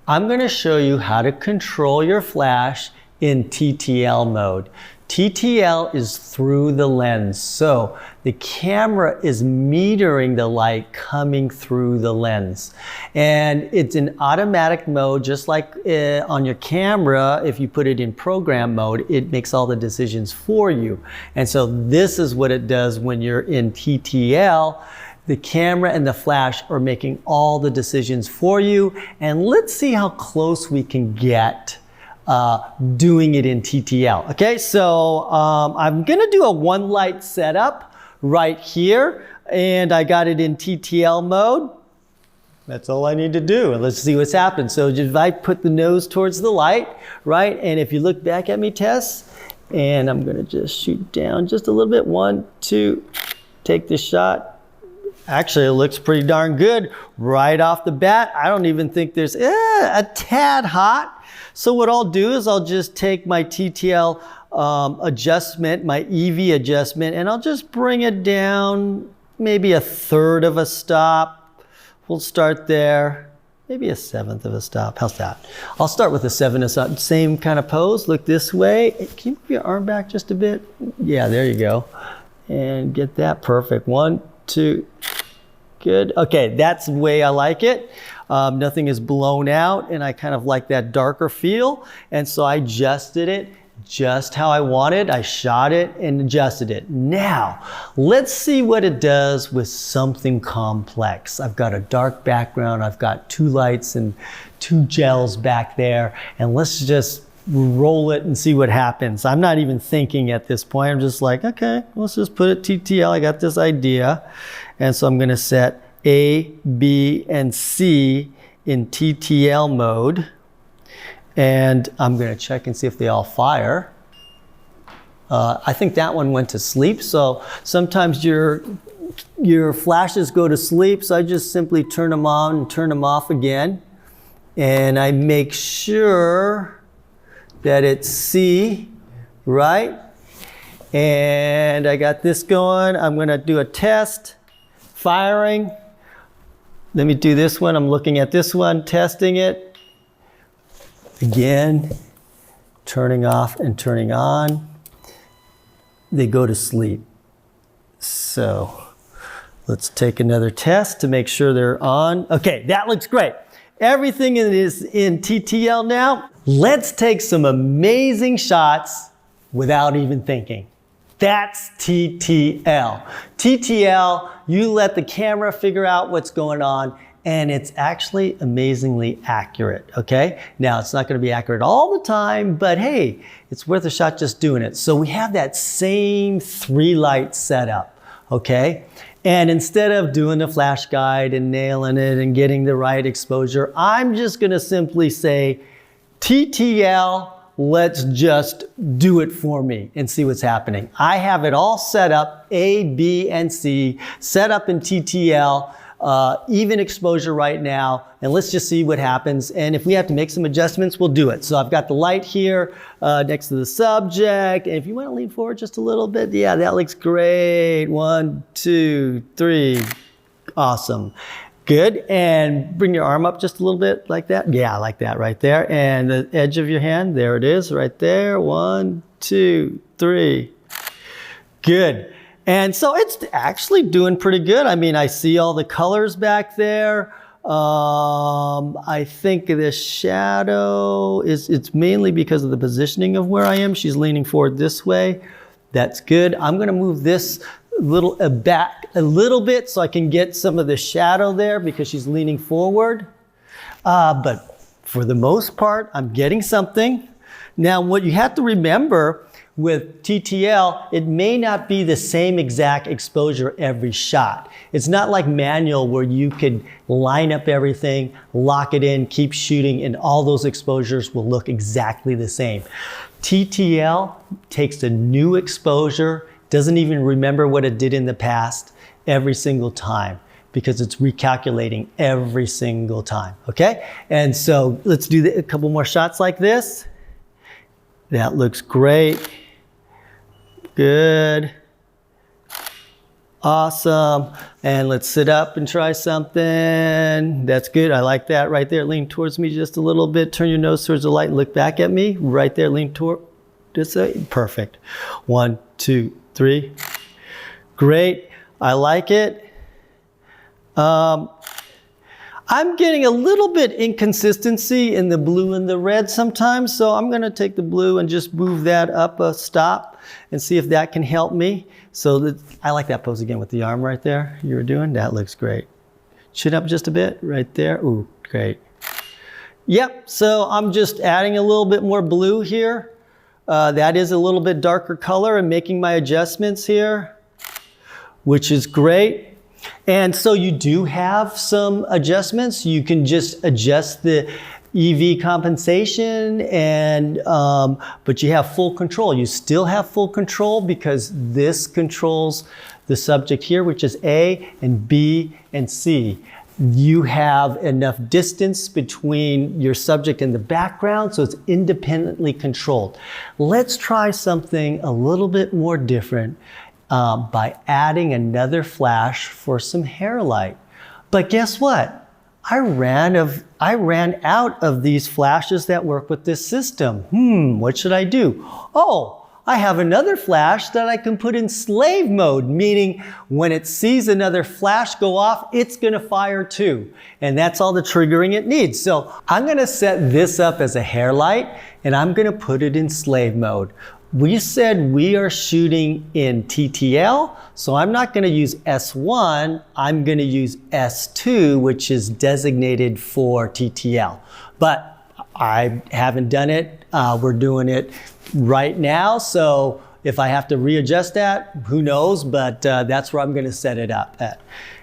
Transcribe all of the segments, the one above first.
I'm going to show you how to control your flash in TTL mode. TTL is through the lens, so the camera is metering the light coming through the lens. And it's in automatic mode, just like on your camera. If you put it in program mode, it makes all the decisions for you. And so this is what it does when you're in TTL. The camera and the flash are making all the decisions for you. And let's see how close we can get doing it in TTL. Okay, so I'm gonna do a one light setup right here, and I got it in TTL mode. That's all I need to do, and let's see what's happened. So if I put the nose towards the light, right, and if you look back at me, Tess, and I'm gonna just shoot down just a little bit, 1, 2, take the shot. Actually, it looks pretty darn good right off the bat. I don't even think there's a tad hot. So what I'll do is I'll just take my TTL adjustment, my EV adjustment, and I'll just bring it down maybe 1/3 of a stop. We'll start there, maybe 1/7 of a stop. How's that? I'll start with 1/7 of a stop. Same kind of pose, look this way. Can you move your arm back just a bit? Yeah, there you go. And get that perfect. 1, 2, good. Okay, that's the way I like it. Nothing is blown out, and I kind of like that darker feel. And so I adjusted it just how I wanted. I shot it and adjusted it. Now, let's see what it does with something complex. I've got a dark background. I've got 2 lights and 2 gels back there. And let's just roll it and see what happens. I'm not even thinking at this point. I'm just like, okay, let's just put it TTL. I got this idea. And so I'm going to set A, B, and C in TTL mode. And I'm going to check and see if they all fire. I think that one went to sleep. So sometimes your flashes go to sleep. So I just simply turn them on and turn them off again. And I make sure that it's C, right? And I got this going. I'm going to do a test. Firing. Let me do this one. I'm looking at this one, testing it. Again, turning off and turning on. They go to sleep. So let's take another test to make sure they're on. Okay, that looks great. Everything is in TTL now. Let's take some amazing shots without even thinking. That's TTL. TTL, you let the camera figure out what's going on, and it's actually amazingly accurate, okay? Now, it's not gonna be accurate all the time, but hey, it's worth a shot just doing it. So we have that same 3 light setup, okay? And instead of doing the flash guide and nailing it and getting the right exposure, I'm just gonna simply say, TTL, let's just do it for me and see what's happening. I have it all set up, A, B, and C, set up in TTL, even exposure right now, and let's just see what happens. And if we have to make some adjustments, we'll do it. So I've got the light here next to the subject, and if you want to lean forward just a little bit, yeah, that looks great. 1, 2, 3, awesome. Good, and bring your arm up just a little bit like that. Yeah, like that right there. And the edge of your hand, there it is right there. 1, 2, 3. Good. And so it's actually doing pretty good. I mean, I see all the colors back there. I think the shadow it's mainly because of the positioning of where I am. She's leaning forward this way. That's good. I'm gonna move this back a little bit so I can get some of the shadow there because she's leaning forward. But for the most part, I'm getting something. Now, what you have to remember with TTL, it may not be the same exact exposure every shot. It's not like manual where you could line up everything, lock it in, keep shooting, and all those exposures will look exactly the same. TTL takes a new exposure, doesn't even remember what it did in the past every single time because it's recalculating every single time, okay? And so let's do a couple more shots like this. That looks great. Good. Awesome. And let's sit up and try something. That's good. I like that right there. Lean towards me just a little bit. Turn your nose towards the light and look back at me. Right there. Lean toward this way. Perfect. 1, 2, 3. Great. I like it. I'm getting a little bit inconsistency in the blue and the red sometimes, so I'm going to take the blue and just move that up a stop and see if that can help me. So I like that pose again with the arm right there you were doing. That looks great. Chin up just a bit right there. Ooh, great. Yep, so I'm just adding a little bit more blue here. That is a little bit darker color and making my adjustments here, which is great. And so you do have some adjustments. You can just adjust the EV compensation, and but you have full control. You still have full control because this controls the subject here, which is A and B and C. You have enough distance between your subject and the background, so it's independently controlled. Let's try something a little bit more different. By adding another flash for some hair light. But guess what? I ran out of these flashes that work with this system. What should I do? Oh, I have another flash that I can put in slave mode, meaning when it sees another flash go off, it's gonna fire too. And that's all the triggering it needs. So I'm gonna set this up as a hair light, and I'm gonna put it in slave mode. We said we are shooting in TTL, so I'm not going to use S1, I'm going to use S2, which is designated for TTL. But I haven't done it, we're doing it right now, so if I have to readjust that, who knows, but that's where I'm going to set it up at.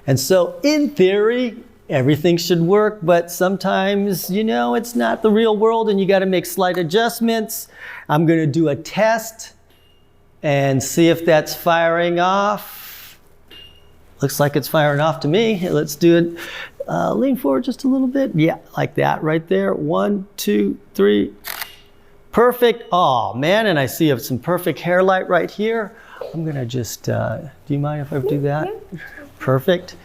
And so in theory, everything should work, but sometimes, you know, it's not the real world and you got to make slight adjustments. I'm going to do a test and see if that's firing off. Looks like it's firing off to me. Let's do it. Lean forward just a little bit. Yeah, like that right there. 1, 2, 3. Perfect. Oh man, and I see some perfect hair light right here. I'm going to just, do you mind if I do that? Perfect.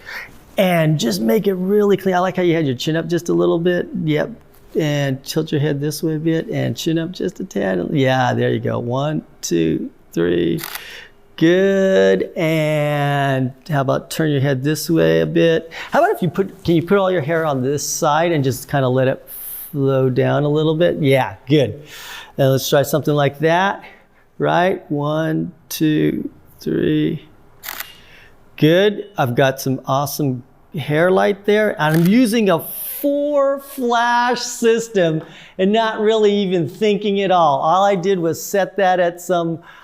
And just make it really clean. I like how you had your chin up just a little bit. Yep. And tilt your head this way a bit and chin up just a tad. Yeah, there you go. 1, 2, 3. Good. And how about turn your head this way a bit? How about if you can you put all your hair on this side and just kind of let it flow down a little bit? Yeah, good. And let's try something like that. Right? 1, 2, 3. Good. I've got some awesome hair light there. And I'm using a 4 flash system and not really even thinking at all. All I did was set that at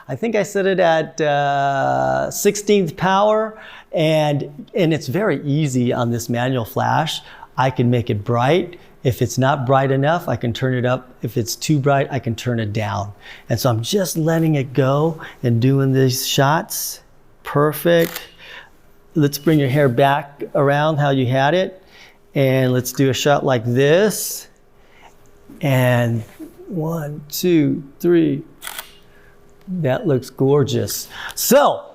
I think I set it at 16th power, and it's very easy on this manual flash. I can make it bright. If it's not bright enough, I can turn it up. If it's too bright, I can turn it down. And so I'm just letting it go and doing these shots. Perfect. Let's bring your hair back around how you had it. And let's do a shot like this. And 1, 2, 3. That looks gorgeous. So,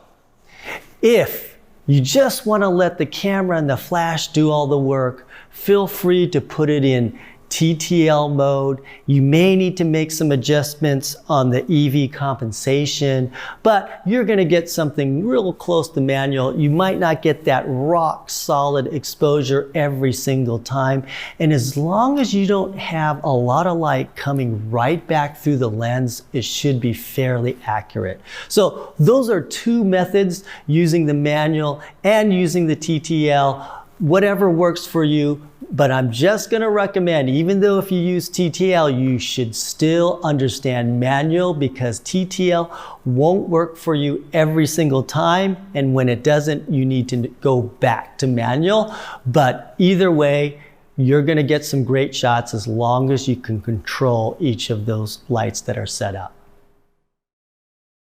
if you just want to let the camera and the flash do all the work, feel free to put it in TTL mode. You may need to make some adjustments on the EV compensation, but you're going to get something real close to manual. You might not get that rock solid exposure every single time. And as long as you don't have a lot of light coming right back through the lens, it should be fairly accurate. So those are 2 methods, using the manual and using the TTL. Whatever works for you, but I'm just going to recommend, even though if you use TTL, you should still understand manual, because TTL won't work for you every single time, and when it doesn't, you need to go back to manual. But either way, you're going to get some great shots as long as you can control each of those lights that are set up.